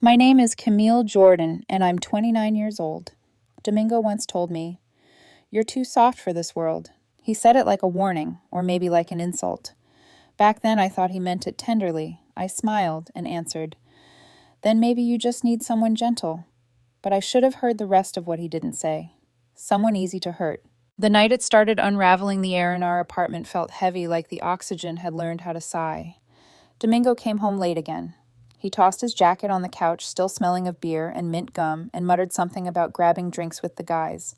My name is Camille Jordan, and I'm 29 years old. Domingo once told me, "You're too soft for this world." He said it like a warning, or maybe like an insult. Back then, I thought he meant it tenderly. I smiled and answered, "Then maybe you just need someone gentle." But I should have heard the rest of what he didn't say. Someone easy to hurt. The night it started unraveling, the air in our apartment felt heavy, like the oxygen had learned how to sigh. Domingo came home late again. He tossed his jacket on the couch, still smelling of beer and mint gum, and muttered something about grabbing drinks with the guys.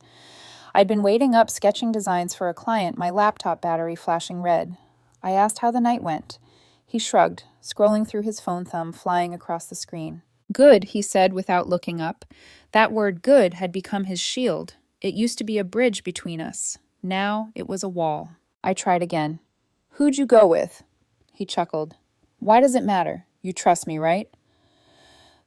I'd been waiting up sketching designs for a client, my laptop battery flashing red. I asked how the night went. He shrugged, scrolling through his phone thumb flying across the screen. "Good," he said without looking up. That word good had become his shield. It used to be a bridge between us. Now it was a wall. I tried again. "Who'd you go with?" He chuckled. "Why does it matter? You trust me, right?"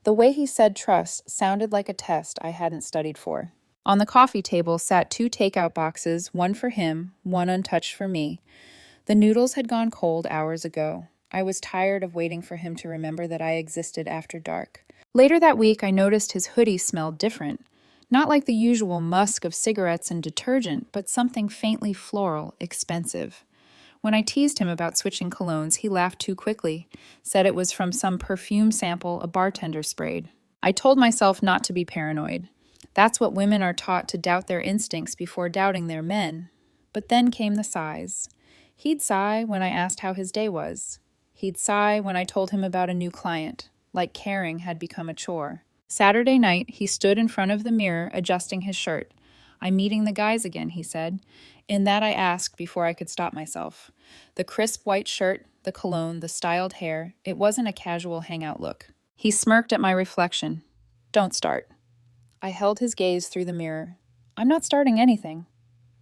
The way he said trust sounded like a test I hadn't studied for. On the coffee table sat two takeout boxes, one for him, one untouched for me. The noodles had gone cold hours ago. I was tired of waiting for him to remember that I existed after dark. Later that week, I noticed his hoodie smelled different. Not like the usual musk of cigarettes and detergent, but something faintly floral, expensive. When I teased him about switching colognes, he laughed too quickly, said it was from some perfume sample a bartender sprayed. I told myself not to be paranoid. That's what women are taught, to doubt their instincts before doubting their men. But then came the sighs. He'd sigh when I asked how his day was. He'd sigh when I told him about a new client, like caring had become a chore. Saturday night, he stood in front of the mirror adjusting his shirt. "I'm meeting the guys again," he said. In that I asked before I could stop myself. The crisp white shirt, the cologne, the styled hair, it wasn't a casual hangout look. He smirked at my reflection. "Don't start." I held his gaze through the mirror. "I'm not starting anything."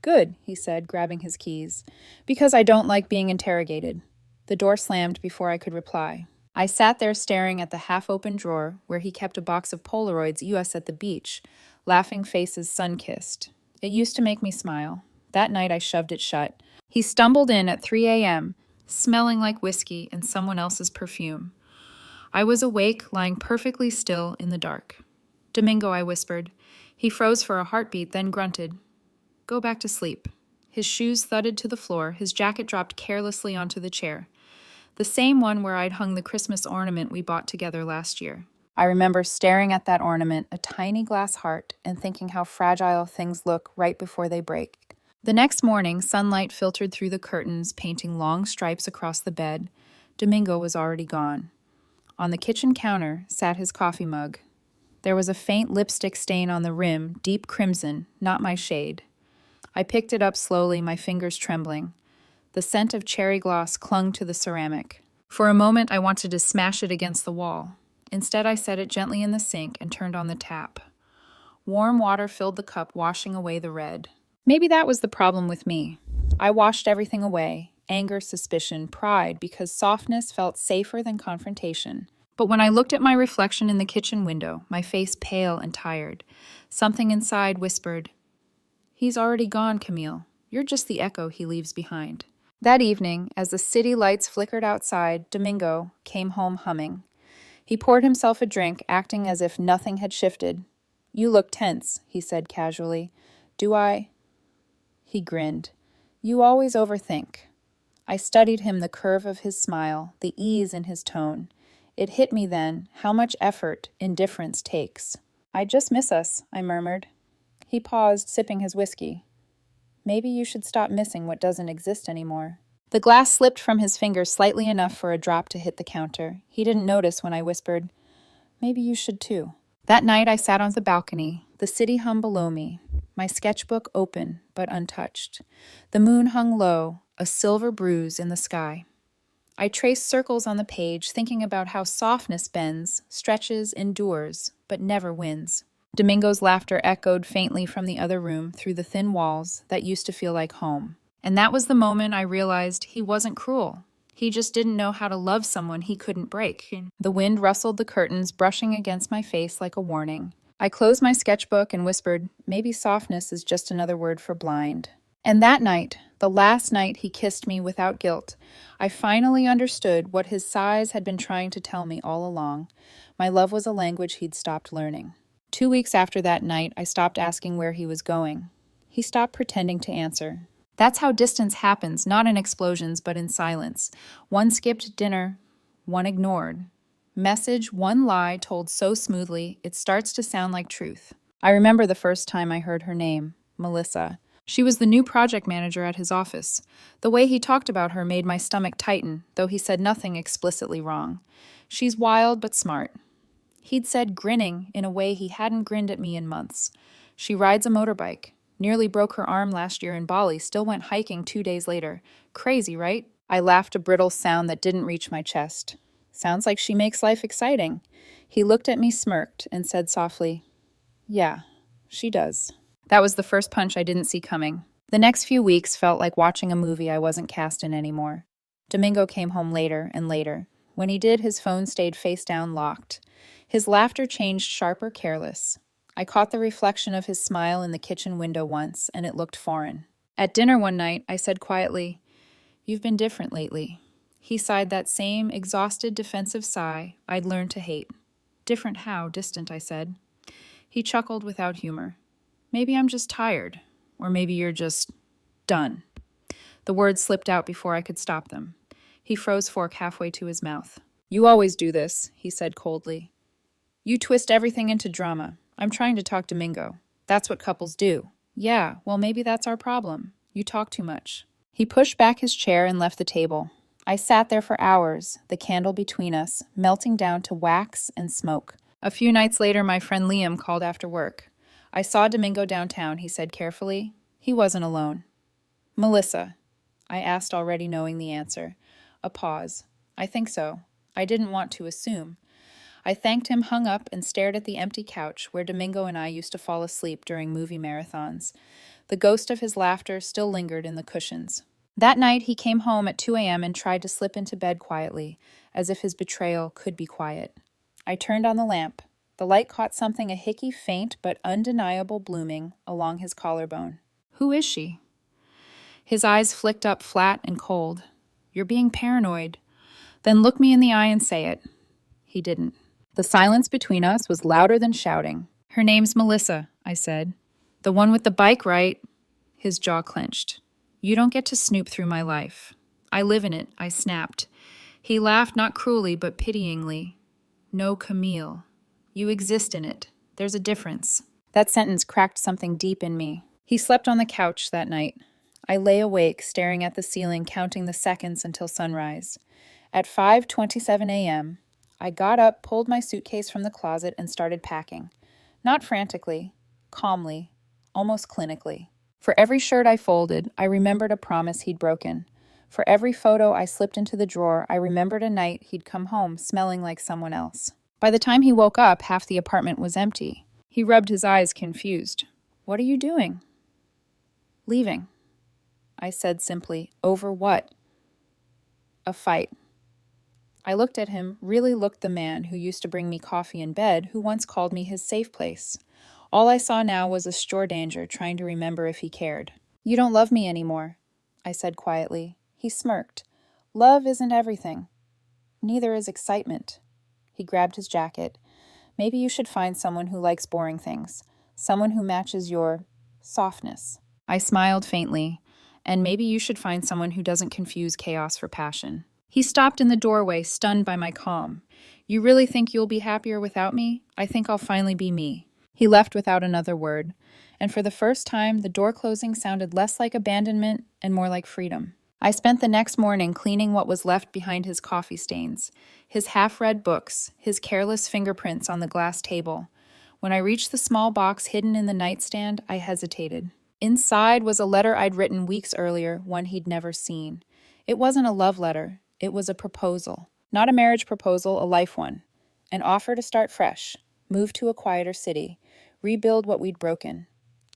"Good," he said, grabbing his keys. "Because I don't like being interrogated." The door slammed before I could reply. I sat there staring at the half-open drawer where he kept a box of Polaroids US at the beach, laughing faces sun-kissed. It used to make me smile. That night I shoved it shut. He stumbled in at 3 a.m., smelling like whiskey and someone else's perfume. I was awake, lying perfectly still in the dark. "Domingo," I whispered. He froze for a heartbeat, then grunted. "Go back to sleep." His shoes thudded to the floor, his jacket dropped carelessly onto the chair. The same one where I'd hung the Christmas ornament we bought together last year. I remember staring at that ornament, a tiny glass heart, and thinking how fragile things look right before they break. The next morning, sunlight filtered through the curtains, painting long stripes across the bed. Domingo was already gone. On the kitchen counter sat his coffee mug. There was a faint lipstick stain on the rim, deep crimson, not my shade. I picked it up slowly, my fingers trembling. The scent of cherry gloss clung to the ceramic. For a moment, I wanted to smash it against the wall. Instead, I set it gently in the sink and turned on the tap. Warm water filled the cup, washing away the red. Maybe that was the problem with me. I washed everything away, anger, suspicion, pride, because softness felt safer than confrontation. But when I looked at my reflection in the kitchen window, my face pale and tired, something inside whispered, "He's already gone, Camille. You're just the echo he leaves behind." That evening, as the city lights flickered outside, Domingo came home humming. He poured himself a drink, acting as if nothing had shifted. "You look tense," he said casually. "Do I?" He grinned. "You always overthink." I studied him, the curve of his smile, the ease in his tone. It hit me then how much effort indifference takes. "I just miss us," I murmured. He paused, sipping his whiskey. "Maybe you should stop missing what doesn't exist anymore." The glass slipped from his fingers slightly enough for a drop to hit the counter. He didn't notice when I whispered, "Maybe you should too." That night I sat on the balcony, the city hum below me, my sketchbook open but untouched. The moon hung low, a silver bruise in the sky. I traced circles on the page, thinking about how softness bends, stretches, endures, but never wins. Domingo's laughter echoed faintly from the other room through the thin walls that used to feel like home. And that was the moment I realized he wasn't cruel. He just didn't know how to love someone he couldn't break. The wind rustled the curtains, brushing against my face like a warning. I closed my sketchbook and whispered, maybe softness is just another word for blind. And that night, The last night he kissed me without guilt, I finally understood what his sighs had been trying to tell me all along. My love was a language he'd stopped learning. 2 weeks after that night, I stopped asking where he was going. He stopped pretending to answer. That's how distance happens, not in explosions, but in silence. One skipped dinner, one ignored. Message, one lie told so smoothly, it starts to sound like truth. I remember the first time I heard her name, Melissa. She was the new project manager at his office. The way he talked about her made my stomach tighten, though he said nothing explicitly wrong. She's wild but smart. He'd said grinning in a way he hadn't grinned at me in months. She rides a motorbike. Nearly broke her arm last year in Bali, still went hiking 2 days later. Crazy, right? I laughed a brittle sound that didn't reach my chest. Sounds like she makes life exciting. He looked at me, smirked, and said softly, "Yeah, she does." That was the first punch I didn't see coming. The next few weeks felt like watching a movie I wasn't cast in anymore. Domingo came home later and later. When he did, his phone stayed face down locked. His laughter changed sharper, careless. I caught the reflection of his smile in the kitchen window once, and it looked foreign. At dinner one night, I said quietly, "You've been different lately." He sighed that same exhausted, defensive sigh I'd learned to hate. "Different how? Distant," I said. He chuckled without humor. "Maybe I'm just tired, or maybe you're just done." The words slipped out before I could stop them. He froze fork halfway to his mouth. "You always do this," he said coldly. "You twist everything into drama. I'm trying to talk Domingo. That's what couples do." "Yeah, well, maybe that's our problem. You talk too much." He pushed back his chair and left the table. I sat there for hours, the candle between us, melting down to wax and smoke. A few nights later, my friend Liam called after work. "I saw Domingo downtown," he said carefully. He wasn't alone. "Melissa?" I asked, already knowing the answer. A pause. "I think so." I didn't want to assume. I thanked him, hung up, and stared at the empty couch where Domingo and I used to fall asleep during movie marathons. The ghost of his laughter still lingered in the cushions. That night, he came home at 2 a.m. and tried to slip into bed quietly, as if his betrayal could be quiet. I turned on the lamp. The light caught something a hickey, faint but undeniable blooming along his collarbone. "Who is she?" His eyes flicked up flat and cold. "You're being paranoid." "Then look me in the eye and say it." He didn't. The silence between us was louder than shouting. "Her name's Melissa," I said. "The one with the bike, right?" His jaw clenched. "You don't get to snoop through my life." "I live in it," I snapped. He laughed, not cruelly, but pityingly. "No, Camille. You exist in it. There's a difference." That sentence cracked something deep in me. He slept on the couch that night. I lay awake, staring at the ceiling, counting the seconds until sunrise. At 5:27 a.m., I got up, pulled my suitcase from the closet, and started packing. Not frantically, calmly, almost clinically. For every shirt I folded, I remembered a promise he'd broken. For every photo I slipped into the drawer, I remembered a night he'd come home smelling like someone else. By the time he woke up, half the apartment was empty. He rubbed his eyes, confused. "What are you doing?" "Leaving," I said simply. "Over what?" "A fight." I looked at him, really looked the man who used to bring me coffee in bed, who once called me his safe place. All I saw now was a Strordanger trying to remember if he cared. "You don't love me anymore," I said quietly. He smirked. "Love isn't everything. Neither is excitement." He grabbed his jacket. "Maybe you should find someone who likes boring things. Someone who matches your softness." I smiled faintly. "And maybe you should find someone who doesn't confuse chaos for passion." He stopped in the doorway, stunned by my calm. "You really think you'll be happier without me? I think I'll finally be me." He left without another word. And for the first time, the door closing sounded less like abandonment and more like freedom. I spent the next morning cleaning what was left behind his coffee stains, his half-read books, his careless fingerprints on the glass table. When I reached the small box hidden in the nightstand, I hesitated. Inside was a letter I'd written weeks earlier, one he'd never seen. It wasn't a love letter. It was a proposal. Not a marriage proposal, a life one. An offer to start fresh, move to a quieter city, rebuild what we'd broken.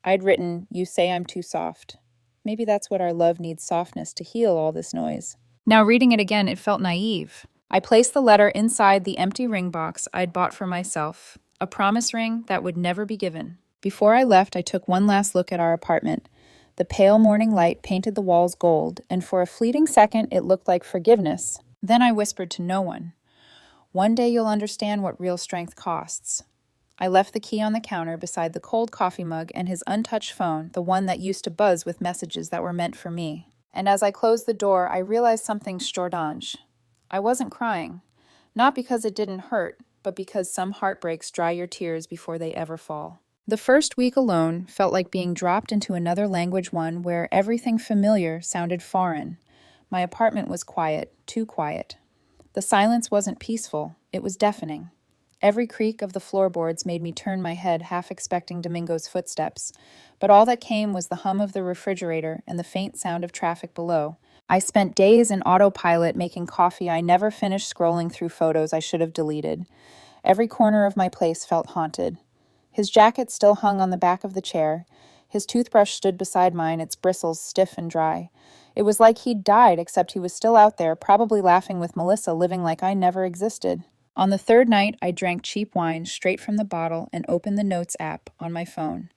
I'd written, "You say I'm too soft." Maybe that's what our love needs, softness, to heal all this noise. Now reading it again, it felt naive. I placed the letter inside the empty ring box I'd bought for myself, a promise ring that would never be given. Before I left, I took one last look at our apartment. The pale morning light painted the walls gold, and for a fleeting second it looked like forgiveness. Then I whispered to no one, "One day you'll understand what real strength costs." I left the key on the counter beside the cold coffee mug and his untouched phone, the one that used to buzz with messages that were meant for me. And as I closed the door, I realized something strange. I wasn't crying. Not because it didn't hurt, but because some heartbreaks dry your tears before they ever fall. The first week alone felt like being dropped into another language, one where everything familiar sounded foreign. My apartment was quiet, too quiet. The silence wasn't peaceful, it was deafening. Every creak of the floorboards made me turn my head, half expecting Domingo's footsteps, but all that came was the hum of the refrigerator and the faint sound of traffic below. I spent days in autopilot making coffee. I never finished scrolling through photos I should have deleted. Every corner of my place felt haunted. His jacket still hung on the back of the chair. His toothbrush stood beside mine, its bristles stiff and dry. It was like he'd died, except he was still out there, probably laughing with Melissa, living like I never existed. On the third night, I drank cheap wine straight from the bottle and opened the Notes app on my phone.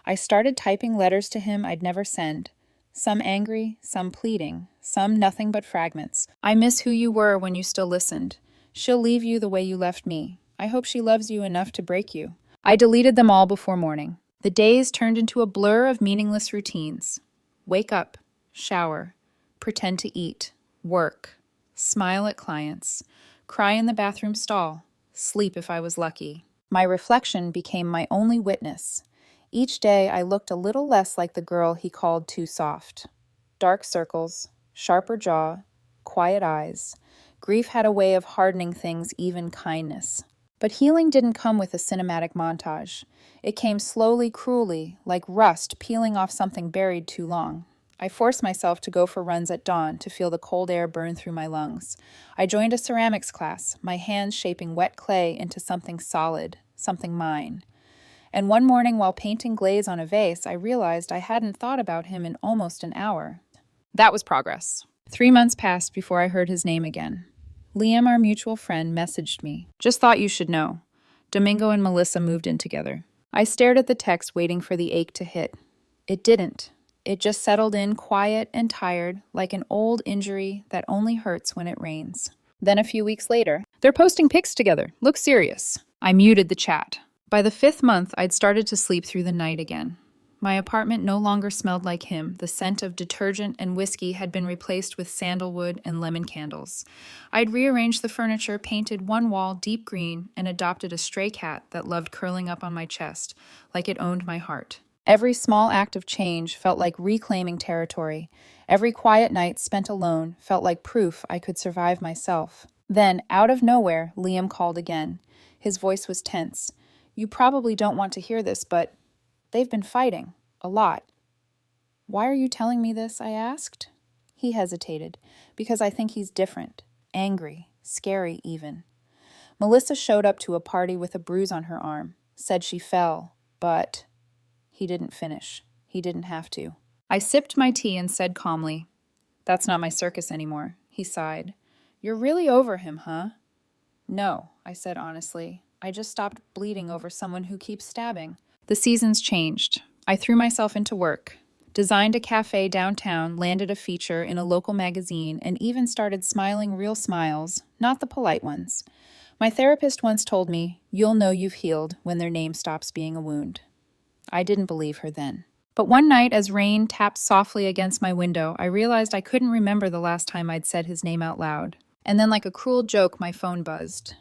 I started typing letters to him I'd never send. Some angry, some pleading, some nothing but fragments. I miss who you were when you still listened. She'll leave you the way you left me. I hope she loves you enough to break you. I deleted them all before morning. The days turned into a blur of meaningless routines. Wake up, shower, pretend to eat, work, smile at clients, cry in the bathroom stall, sleep if I was lucky. My reflection became my only witness. Each day I looked a little less like the girl he called too soft. Dark circles, sharper jaw, quiet eyes. Grief had a way of hardening things, even kindness. But healing didn't come with a cinematic montage. It came slowly, cruelly, like rust peeling off something buried too long. I forced myself to go for runs at dawn to feel the cold air burn through my lungs. I joined a ceramics class, my hands shaping wet clay into something solid, something mine. And one morning while painting glaze on a vase, I realized I hadn't thought about him in almost an hour. That was progress. 3 months passed before I heard his name again. Liam, our mutual friend, messaged me. "Just thought you should know. Domingo and Melissa moved in together." I stared at the text, waiting for the ache to hit. It didn't. It just settled in, quiet and tired, like an old injury that only hurts when it rains. Then a few weeks later, "They're posting pics together. Look serious." I muted the chat. By the 5th month, I'd started to sleep through the night again. My apartment no longer smelled like him. The scent of detergent and whiskey had been replaced with sandalwood and lemon candles. I'd rearranged the furniture, painted one wall deep green, and adopted a stray cat that loved curling up on my chest, like it owned my heart. Every small act of change felt like reclaiming territory. Every quiet night spent alone felt like proof I could survive myself. Then, out of nowhere, Liam called again. His voice was tense. "You probably don't want to hear this, but they've been fighting. A lot." "Why are you telling me this?" I asked. He hesitated. "Because I think he's different. Angry. Scary, even. Melissa showed up to a party with a bruise on her arm. Said she fell, but..." He didn't finish. He didn't have to. I sipped my tea and said calmly, "That's not my circus anymore." He sighed. "You're really over him, huh?" "No," I said honestly. "I just stopped bleeding over someone who keeps stabbing." The seasons changed. I threw myself into work, designed a cafe downtown, landed a feature in a local magazine, and even started smiling real smiles, not the polite ones. My therapist once told me, "You'll know you've healed when their name stops being a wound." I didn't believe her then. But one night, as rain tapped softly against my window, I realized I couldn't remember the last time I'd said his name out loud. And then, like a cruel joke, my phone buzzed.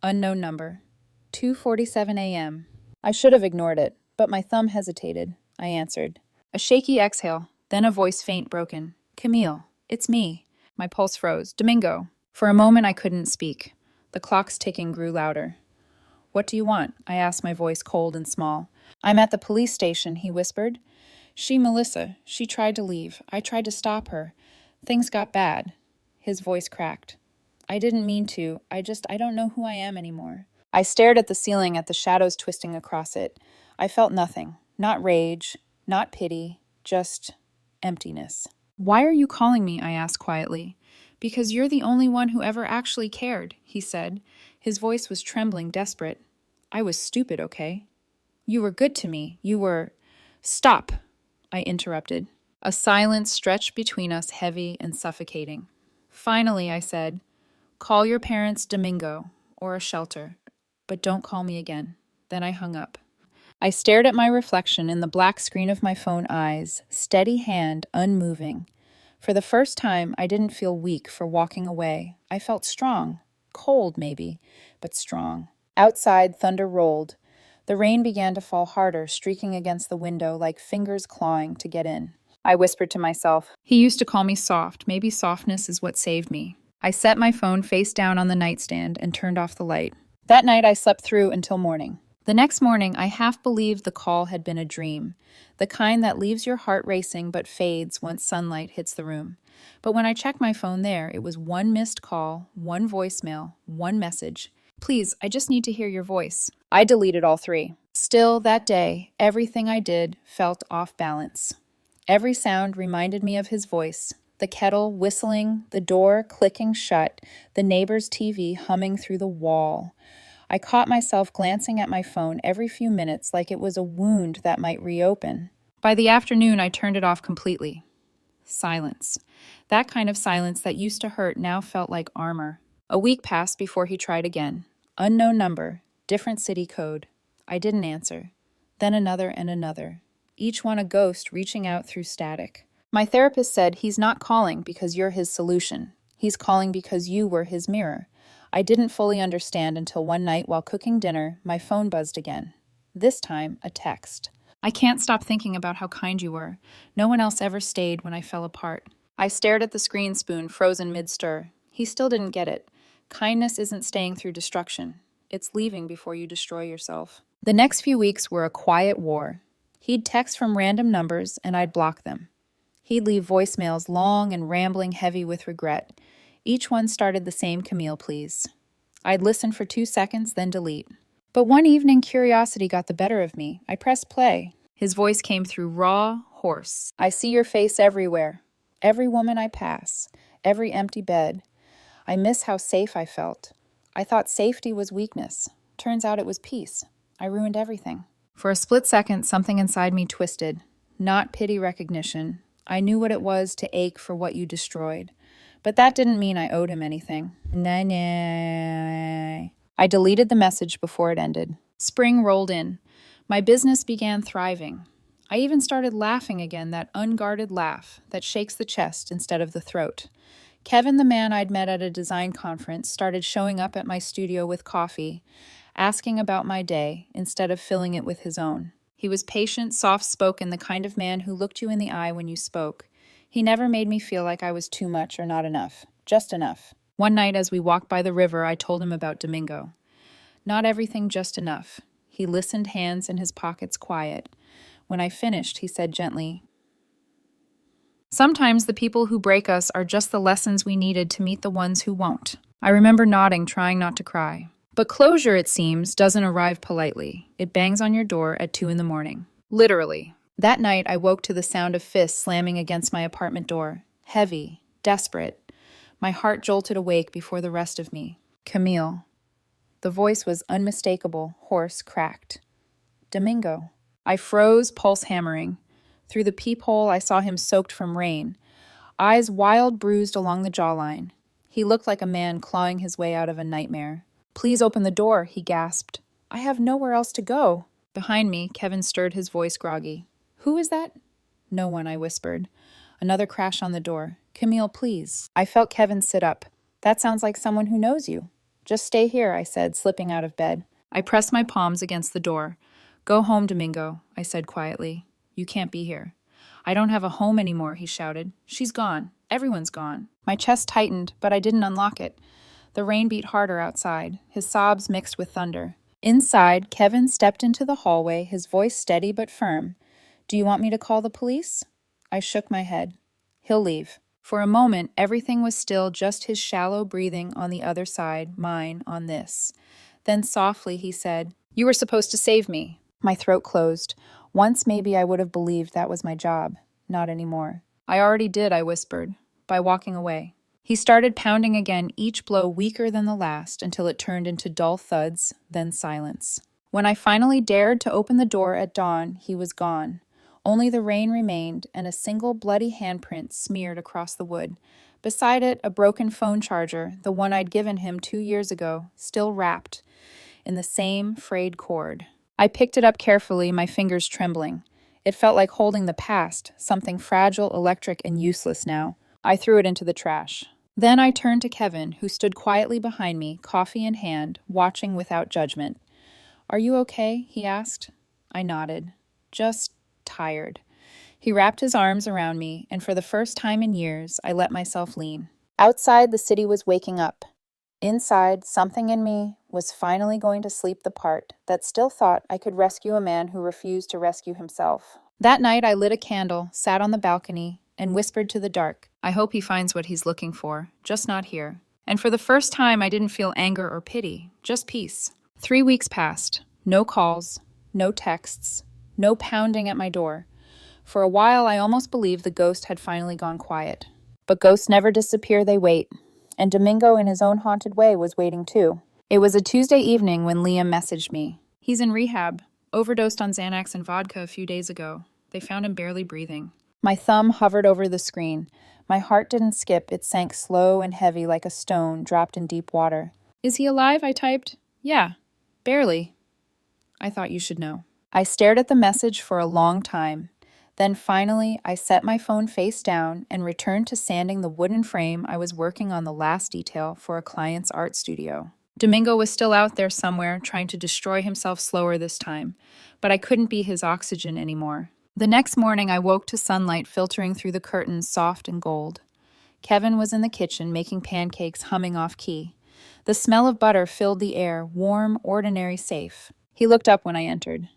Unknown number. 2:47 a.m. I should have ignored it, but my thumb hesitated. I answered. A shaky exhale, then a voice faint, broken. "Camille, it's me." My pulse froze. "Domingo." For a moment, I couldn't speak. The clock's ticking grew louder. "What do you want?" I asked, my voice cold and small. "I'm at the police station," he whispered. Melissa, she tried to leave. I tried to stop her. Things got bad." His voice cracked. "I didn't mean to. I don't know who I am anymore." I stared at the ceiling, at the shadows twisting across it. I felt nothing. Not rage, not pity, just emptiness. "Why are you calling me?" I asked quietly. "Because you're the only one who ever actually cared," he said. His voice was trembling, desperate. "I was stupid, okay? You were good to me. You were..." "Stop!" I interrupted. A silence stretched between us, heavy and suffocating. Finally, I said, "Call your parents Domingo, or a shelter, but don't call me again." Then I hung up. I stared at my reflection in the black screen of my phone eyes, steady hand unmoving. For the first time, I didn't feel weak for walking away. I felt strong. Cold, maybe, but strong. Outside, thunder rolled. The rain began to fall harder, streaking against the window like fingers clawing to get in. I whispered to myself, "He used to call me soft. Maybe softness is what saved me." I set my phone face down on the nightstand and turned off the light. That night, I slept through until morning. The next morning, I half believed the call had been a dream, the kind that leaves your heart racing but fades once sunlight hits the room. But when I checked my phone there, it was one missed call, one voicemail, one message. "Please, I just need to hear your voice." I deleted all three. Still, that day, everything I did felt off balance. Every sound reminded me of his voice. The kettle whistling, the door clicking shut, the neighbor's TV humming through the wall. I caught myself glancing at my phone every few minutes like it was a wound that might reopen. By the afternoon, I turned it off completely. Silence. That kind of silence that used to hurt now felt like armor. A week passed before he tried again. Unknown number, different city code. I didn't answer. Then another and another. Each one a ghost reaching out through static. My therapist said he's not calling because you're his solution. He's calling because you were his mirror. I didn't fully understand until one night while cooking dinner, my phone buzzed again. This time, a text. "I can't stop thinking about how kind you were. No one else ever stayed when I fell apart." I stared at the screen spoon, frozen mid-stir. He still didn't get it. Kindness isn't staying through destruction. It's leaving before you destroy yourself. The next few weeks were a quiet war. He'd text from random numbers, and I'd block them. He'd leave voicemails long and rambling, heavy with regret. Each one started the same "Camille, please." I'd listen for 2 seconds, then delete. But one evening, curiosity got the better of me. I pressed play. His voice came through raw, hoarse. "I see your face everywhere. Every woman I pass. Every empty bed. I miss how safe I felt. I thought safety was weakness. Turns out it was peace. I ruined everything." For a split second, something inside me twisted. Not pity recognition. I knew what it was to ache for what you destroyed. But that didn't mean I owed him anything. Nah. I deleted the message before it ended. Spring rolled in. My business began thriving. I even started laughing again, that unguarded laugh that shakes the chest instead of the throat. Kevin, the man I'd met at a design conference, started showing up at my studio with coffee, asking about my day instead of filling it with his own. He was patient, soft-spoken, the kind of man who looked you in the eye when you spoke. He never made me feel like I was too much or not enough. Just enough. One night as we walked by the river, I told him about Domingo. Not everything just enough. He listened, hands in his pockets, quiet. When I finished, he said gently, "Sometimes the people who break us are just the lessons we needed to meet the ones who won't." I remember nodding, trying not to cry. But closure, it seems, doesn't arrive politely. It bangs on your door at 2 a.m. Literally. That night, I woke to the sound of fists slamming against my apartment door. Heavy, desperate. My heart jolted awake before the rest of me. "Camille." The voice was unmistakable, hoarse, cracked. "Domingo." I froze, pulse hammering. Through the peephole, I saw him soaked from rain. Eyes wild, bruised along the jawline. He looked like a man clawing his way out of a nightmare. "Please open the door," he gasped. "I have nowhere else to go." Behind me, Kevin stirred, his voice groggy. "Who is that?" "No one," I whispered. Another crash on the door. "Camille, please." I felt Kevin sit up. "That sounds like someone who knows you." "Just stay here," I said, slipping out of bed. I pressed my palms against the door. "Go home, Domingo," I said quietly. "You can't be here." "I don't have a home anymore," he shouted. "She's gone. Everyone's gone." My chest tightened, but I didn't unlock it. The rain beat harder outside, his sobs mixed with thunder. Inside, Kevin stepped into the hallway, his voice steady but firm. "Do you want me to call the police?" I shook my head. "He'll leave." For a moment, everything was still, just his shallow breathing on the other side, mine on this. Then softly he said, "You were supposed to save me." My throat closed. Once maybe I would have believed that was my job. Not anymore. "I already did," I whispered, "by walking away." He started pounding again, each blow weaker than the last, until it turned into dull thuds, then silence. When I finally dared to open the door at dawn, he was gone. Only the rain remained and a single bloody handprint smeared across the wood. Beside it, a broken phone charger, the one I'd given him 2 years ago, still wrapped in the same frayed cord. I picked it up carefully, my fingers trembling. It felt like holding the past, something fragile, electric, and useless now. I threw it into the trash. Then I turned to Kevin, who stood quietly behind me, coffee in hand, watching without judgment. "Are you okay?" he asked. I nodded. "Just tired." He wrapped his arms around me, and for the first time in years, I let myself lean. Outside, the city was waking up. Inside, something in me was finally going to sleep the part that still thought I could rescue a man who refused to rescue himself. That night, I lit a candle, sat on the balcony, and whispered to the dark, "I hope he finds what he's looking for, just not here." And for the first time, I didn't feel anger or pity, just peace. 3 weeks passed. No calls, no texts, no pounding at my door. For a while, I almost believed the ghost had finally gone quiet. But ghosts never disappear, they wait. And Domingo, in his own haunted way, was waiting too. It was a Tuesday evening when Liam messaged me. "He's in rehab, overdosed on Xanax and vodka a few days ago. They found him barely breathing." My thumb hovered over the screen. My heart didn't skip, it sank slow and heavy like a stone dropped in deep water. "Is he alive?" I typed. "Yeah, barely. I thought you should know." I stared at the message for a long time. Then finally, I set my phone face down and returned to sanding the wooden frame I was working on the last detail for a client's art studio. Domingo was still out there somewhere, trying to destroy himself slower this time, but I couldn't be his oxygen anymore. The next morning, I woke to sunlight filtering through the curtains, soft and gold. Kevin was in the kitchen, making pancakes, humming off key. The smell of butter filled the air, warm, ordinary, safe. He looked up when I entered.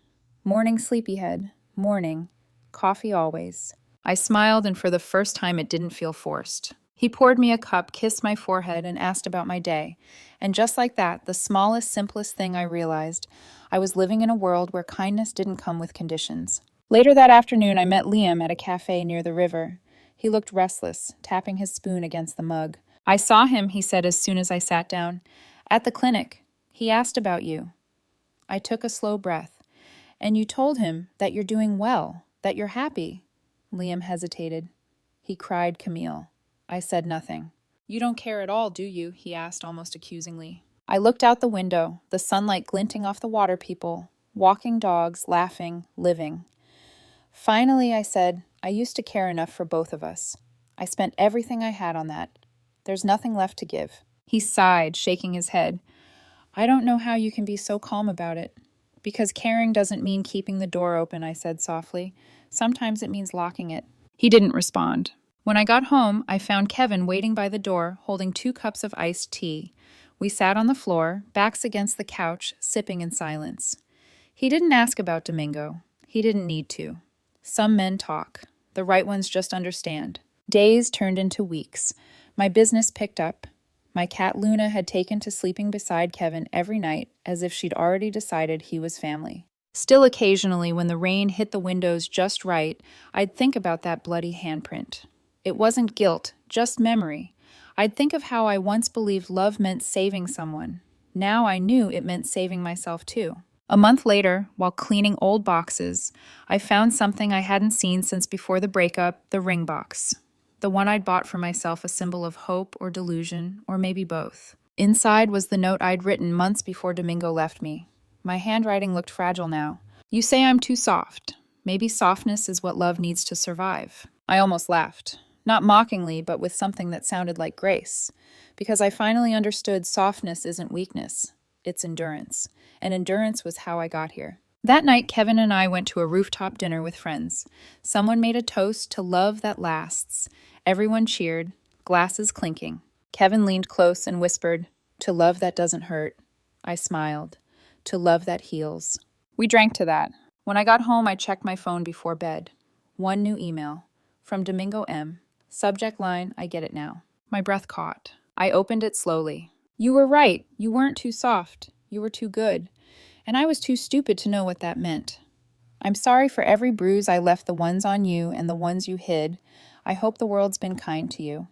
"Morning, sleepyhead. Morning. Coffee always." I smiled, and for the first time it didn't feel forced. He poured me a cup, kissed my forehead, and asked about my day. And just like that, the smallest, simplest thing I realized, I was living in a world where kindness didn't come with conditions. Later that afternoon, I met Liam at a cafe near the river. He looked restless, tapping his spoon against the mug. "I saw him," he said as soon as I sat down. "At the clinic. He asked about you." I took a slow breath. "And you told him that you're doing well, that you're happy." Liam hesitated. "He cried, Camille." I said nothing. "You don't care at all, do you?" he asked almost accusingly. I looked out the window, the sunlight glinting off the water people, walking dogs, laughing, living. Finally, I said, "I used to care enough for both of us. I spent everything I had on that. There's nothing left to give." He sighed, shaking his head. "I don't know how you can be so calm about it." "Because caring doesn't mean keeping the door open," I said softly. "Sometimes it means locking it." He didn't respond. When I got home, I found Kevin waiting by the door, holding 2 cups of iced tea. We sat on the floor, backs against the couch, sipping in silence. He didn't ask about Domingo. He didn't need to. Some men talk. The right ones just understand. Days turned into weeks. My business picked up. My cat Luna had taken to sleeping beside Kevin every night, as if she'd already decided he was family. Still occasionally, when the rain hit the windows just right, I'd think about that bloody handprint. It wasn't guilt, just memory. I'd think of how I once believed love meant saving someone. Now I knew it meant saving myself too. A month later, while cleaning old boxes, I found something I hadn't seen since before the breakup, the ring box. The one I'd bought for myself, a symbol of hope or delusion, or maybe both. Inside was the note I'd written months before Domingo left me. My handwriting looked fragile now. "You say I'm too soft. Maybe softness is what love needs to survive." I almost laughed. Not mockingly, but with something that sounded like grace. Because I finally understood softness isn't weakness. It's endurance. And endurance was how I got here. That night, Kevin and I went to a rooftop dinner with friends. Someone made a toast to love that lasts. Everyone cheered, glasses clinking. Kevin leaned close and whispered, "To love that doesn't hurt." I smiled. "To love that heals." We drank to that. When I got home, I checked my phone before bed. One new email. From Domingo M. Subject line, "I get it now." My breath caught. I opened it slowly. "You were right. You weren't too soft. You were too good. And I was too stupid to know what that meant. I'm sorry for every bruise I left the ones on you and the ones you hid. I hope the world's been kind to you.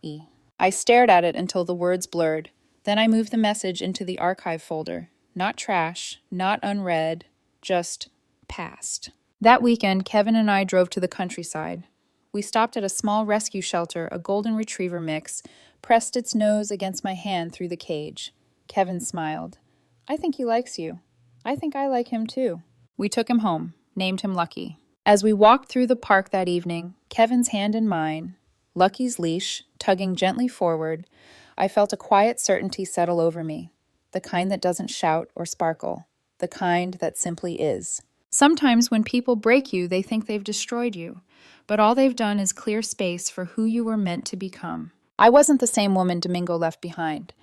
E. I stared at it until the words blurred. Then I moved the message into the archive folder. Not trash, not unread, just passed. That weekend, Kevin and I drove to the countryside. We stopped at a small rescue shelter, a golden retriever mix, pressed its nose against my hand through the cage. Kevin smiled. I think he likes you. I think I like him too. We took him home, named him Lucky. As we walked through the park that evening, Kevin's hand in mine, Lucky's leash tugging gently forward, I felt a quiet certainty settle over me, the kind that doesn't shout or sparkle, the kind that simply is. Sometimes when people break you, they think they've destroyed you, but all they've done is clear space for who you were meant to become. I wasn't the same woman Domingo left behind.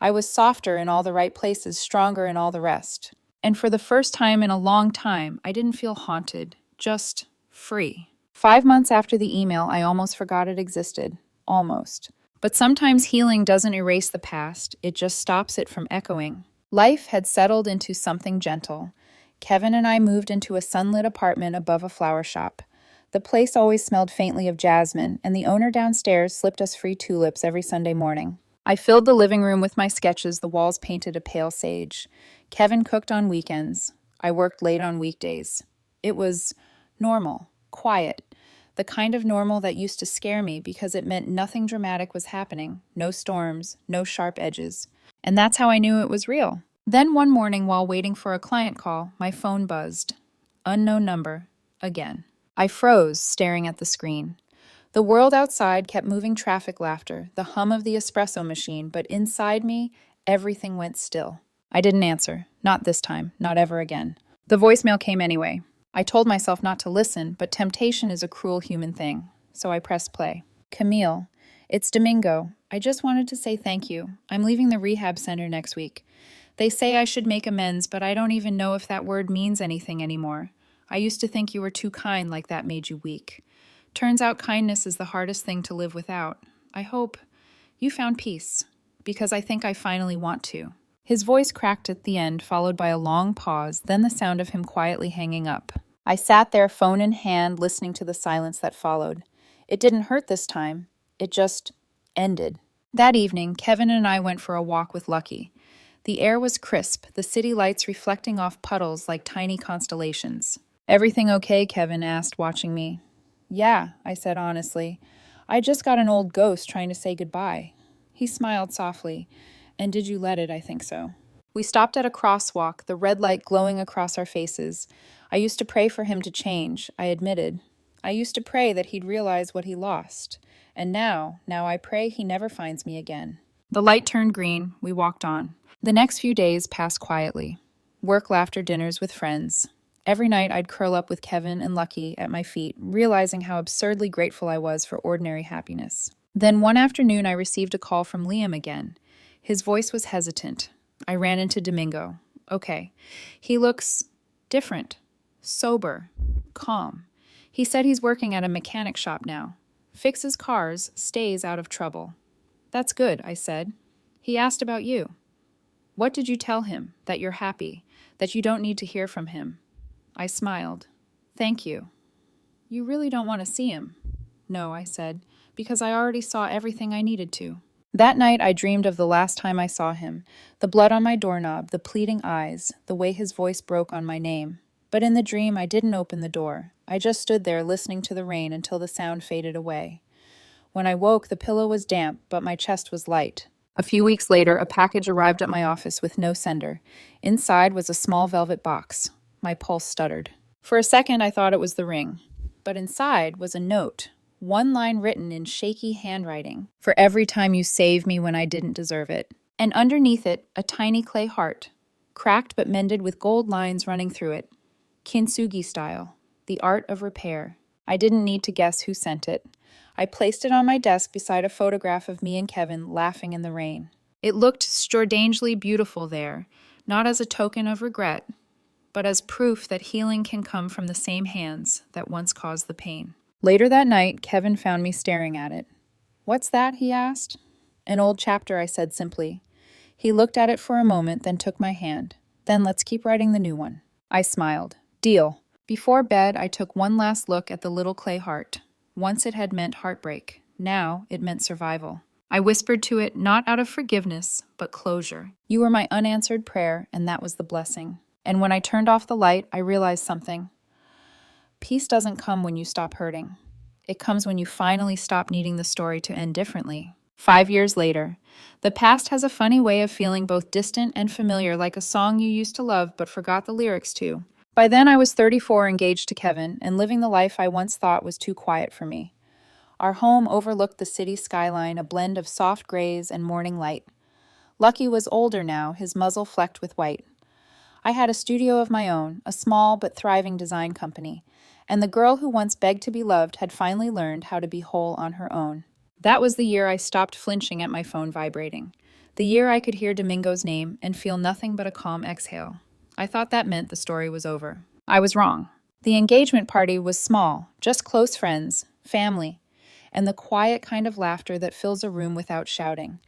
I was softer in all the right places, stronger in all the rest. And for the first time in a long time, I didn't feel haunted, just free. 5 months after the email, I almost forgot it existed. Almost. But sometimes healing doesn't erase the past, it just stops it from echoing. Life had settled into something gentle. Kevin and I moved into a sunlit apartment above a flower shop. The place always smelled faintly of jasmine, and the owner downstairs slipped us free tulips every Sunday morning. I filled the living room with my sketches, the walls painted a pale sage. Kevin cooked on weekends. I worked late on weekdays. It was normal, quiet, the kind of normal that used to scare me because it meant nothing dramatic was happening, no storms, no sharp edges. And that's how I knew it was real. Then one morning while waiting for a client call, my phone buzzed. Unknown number. Again. I froze, staring at the screen. The world outside kept moving traffic laughter, the hum of the espresso machine, but inside me, everything went still. I didn't answer. Not this time. Not ever again. The voicemail came anyway. I told myself not to listen, but temptation is a cruel human thing. So I pressed play. Camille, it's Domingo. I just wanted to say thank you. I'm leaving the rehab center next week. They say I should make amends, but I don't even know if that word means anything anymore. I used to think you were too kind, like that made you weak. Turns out kindness is the hardest thing to live without. I hope you found peace, because I think I finally want to. His voice cracked at the end, followed by a long pause, then the sound of him quietly hanging up. I sat there, phone in hand, listening to the silence that followed. It didn't hurt this time. It just ended. That evening, Kevin and I went for a walk with Lucky. The air was crisp, the city lights reflecting off puddles like tiny constellations. Everything okay? Kevin asked, watching me. Yeah, I said honestly. I just got an old ghost trying to say goodbye. He smiled softly. And did you let it? I think so. We stopped at a crosswalk, the red light glowing across our faces. I used to pray for him to change, I admitted. I used to pray that he'd realize what he lost. And now I pray he never finds me again. The light turned green. We walked on. The next few days passed quietly. Work, laughter, dinners with friends. Every night I'd curl up with Kevin and Lucky at my feet, realizing how absurdly grateful I was for ordinary happiness. Then one afternoon I received a call from Liam again. His voice was hesitant. I ran into Domingo. Okay. He looks different, sober, calm. He said he's working at a mechanic shop now. Fixes cars, stays out of trouble. That's good, I said. He asked about you. What did you tell him? That you're happy, that you don't need to hear from him. I smiled. Thank you. You really don't want to see him? No, I said, because I already saw everything I needed to. That night I dreamed of the last time I saw him, the blood on my doorknob, the pleading eyes, the way his voice broke on my name. But in the dream I didn't open the door. I just stood there listening to the rain until the sound faded away. When I woke, the pillow was damp, but my chest was light. A few weeks later, a package arrived at my office with no sender. Inside was a small velvet box. My pulse stuttered. For a second, I thought it was the ring. But inside was a note, one line written in shaky handwriting, for every time you saved me when I didn't deserve it. And underneath it, a tiny clay heart, cracked but mended with gold lines running through it. Kintsugi style, the art of repair. I didn't need to guess who sent it. I placed it on my desk beside a photograph of me and Kevin laughing in the rain. It looked strangely beautiful there, not as a token of regret, but as proof that healing can come from the same hands that once caused the pain. Later that night, Kevin found me staring at it. What's that? He asked. An old chapter, I said simply. He looked at it for a moment, then took my hand. Then let's keep writing the new one. I smiled. Deal. Before bed, I took one last look at the little clay heart. Once it had meant heartbreak. Now it meant survival. I whispered to it, not out of forgiveness, but closure. You were my unanswered prayer, and that was the blessing. And when I turned off the light, I realized something. Peace doesn't come when you stop hurting. It comes when you finally stop needing the story to end differently. 5 years later, the past has a funny way of feeling both distant and familiar, like a song you used to love but forgot the lyrics to. By then, I was 34, engaged to Kevin, and living the life I once thought was too quiet for me. Our home overlooked the city skyline, a blend of soft grays and morning light. Lucky was older now, his muzzle flecked with white. I had a studio of my own, a small but thriving design company, and the girl who once begged to be loved had finally learned how to be whole on her own. That was the year I stopped flinching at my phone vibrating. The year I could hear Domingo's name and feel nothing but a calm exhale. I thought that meant the story was over. I was wrong. The engagement party was small, just close friends, family, and the quiet kind of laughter that fills a room without shouting.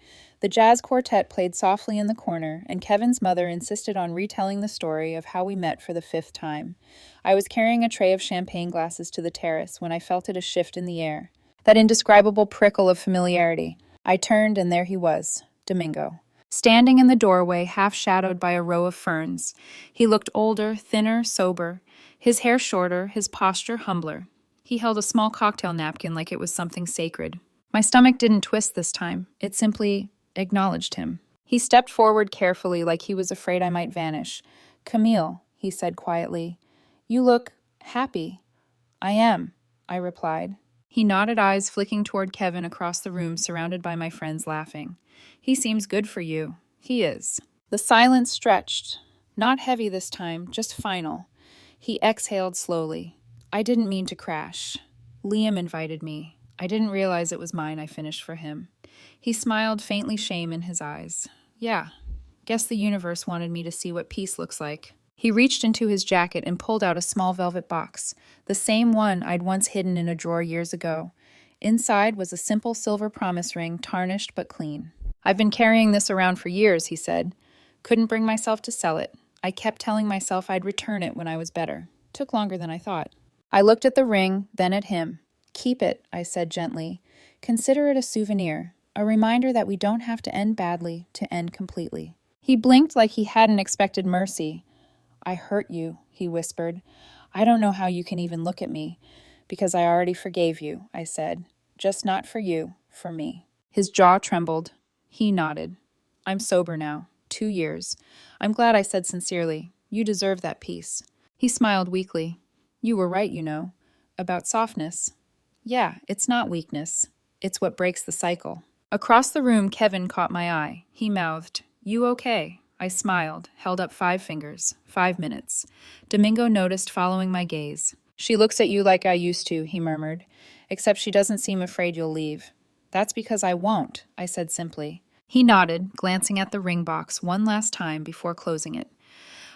The jazz quartet played softly in the corner, and Kevin's mother insisted on retelling the story of how we met for the 5th time. I was carrying a tray of champagne glasses to the terrace when I felt it a shift in the air. That indescribable prickle of familiarity. I turned, and there he was, Domingo. Standing in the doorway, half shadowed by a row of ferns. He looked older, thinner, sober, his hair shorter, his posture humbler. He held a small cocktail napkin like it was something sacred. My stomach didn't twist this time. It simply acknowledged him. He stepped forward carefully, like he was afraid I might vanish. "Camille," he said quietly, "you look happy." "I am," I replied. He nodded, eyes flicking toward Kevin across the room, surrounded by my friends laughing. "He seems good for you." "He is." The silence stretched. Not heavy this time, just final. He exhaled slowly. "I didn't mean to crash. Liam invited me. I didn't realize it was mine," I finished for him. He smiled, faintly shame in his eyes. "Yeah, guess the universe wanted me to see what peace looks like." He reached into his jacket and pulled out a small velvet box, the same one I'd once hidden in a drawer years ago. Inside was a simple silver promise ring, tarnished but clean. "I've been carrying this around for years," he said. "Couldn't bring myself to sell it. I kept telling myself I'd return it when I was better. Took longer than I thought." I looked at the ring, then at him. "Keep it," I said gently. "Consider it a souvenir, a reminder that we don't have to end badly to end completely." He blinked like he hadn't expected mercy. "I hurt you," he whispered. "I don't know how you can even look at me." "Because I already forgave you," I said. "Just not for you, for me." His jaw trembled. He nodded. "I'm sober now. 2 years. I'm glad I said sincerely, you deserve that peace." He smiled weakly. "You were right, you know. About softness. Yeah, it's not weakness. It's what breaks the cycle." Across the room, Kevin caught my eye. He mouthed, "You okay?" I smiled, held up 5 fingers. 5 minutes. Domingo noticed, following my gaze. "She looks at you like I used to," he murmured, "except she doesn't seem afraid you'll leave." "That's because I won't," I said simply. He nodded, glancing at the ring box one last time before closing it.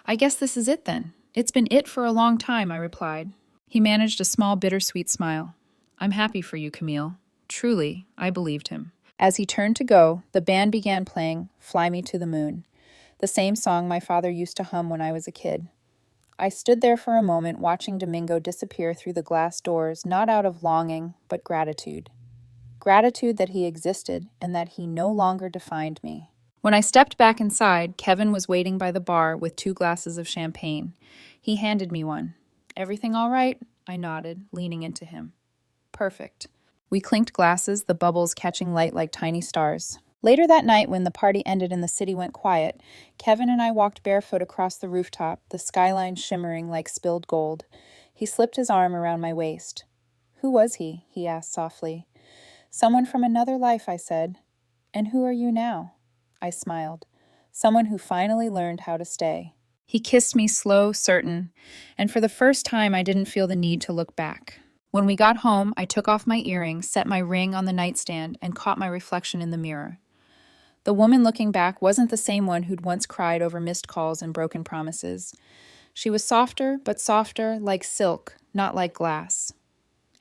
"I guess this is it then. It's been it for a long time," I replied. He managed a small bittersweet smile. "I'm happy for you, Camille." Truly, I believed him. As he turned to go, the band began playing "Fly Me to the Moon," the same song my father used to hum when I was a kid. I stood there for a moment, watching Domingo disappear through the glass doors, not out of longing, but gratitude. Gratitude that he existed and that he no longer defined me. When I stepped back inside, Kevin was waiting by the bar with 2 glasses of champagne. He handed me one. "Everything all right?" I nodded, leaning into him. "Perfect." We clinked glasses, the bubbles catching light like tiny stars. Later that night, when the party ended and the city went quiet, Kevin and I walked barefoot across the rooftop, the skyline shimmering like spilled gold. He slipped his arm around my waist. "Who was he?" he asked softly. "Someone from another life," I said. "And who are you now?" I smiled. "Someone who finally learned how to stay." He kissed me slow, certain, and for the first time I didn't feel the need to look back. When we got home, I took off my earrings, set my ring on the nightstand, and caught my reflection in the mirror. The woman looking back wasn't the same one who'd once cried over missed calls and broken promises. She was softer, but softer, like silk, not like glass.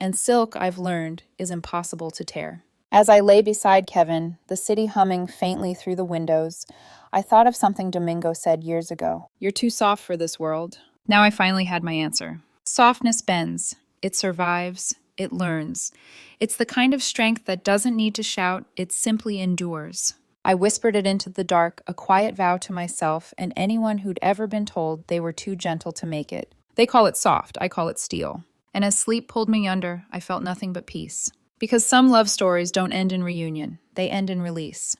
And silk, I've learned, is impossible to tear. As I lay beside Kevin, the city humming faintly through the windows, I thought of something Domingo said years ago. "You're too soft for this world." Now I finally had my answer. Softness bends. It survives. It learns. It's the kind of strength that doesn't need to shout, it simply endures. I whispered it into the dark, a quiet vow to myself and anyone who'd ever been told they were too gentle to make it. They call it soft, I call it steel. And as sleep pulled me under, I felt nothing but peace. Because some love stories don't end in reunion, they end in release.